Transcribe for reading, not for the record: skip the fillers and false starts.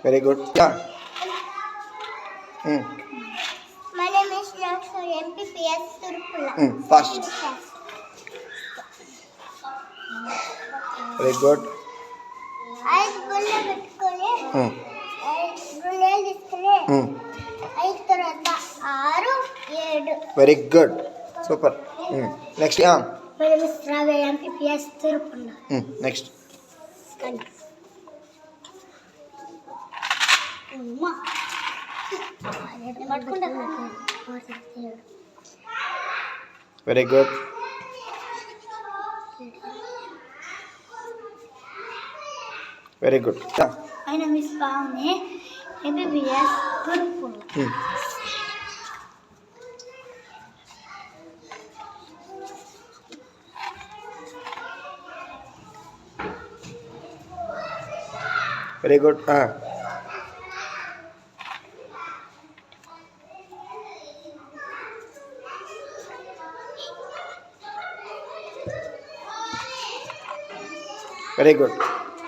Very good. Yeah. My name is Dr. MPPS Turpula. Fast. Very good. ఐదు గుళ్ళ పెట్టుకొని గుళ్ళేలు తీసుకుని ఐదు తర్వాత 6, 7. Very good. Super. Next. Yeah. My name is Ravi MPPS Turpula. Next. Very good. Very good. Yeah. My name is Pavani MPPS Turpula. Very good. Very good.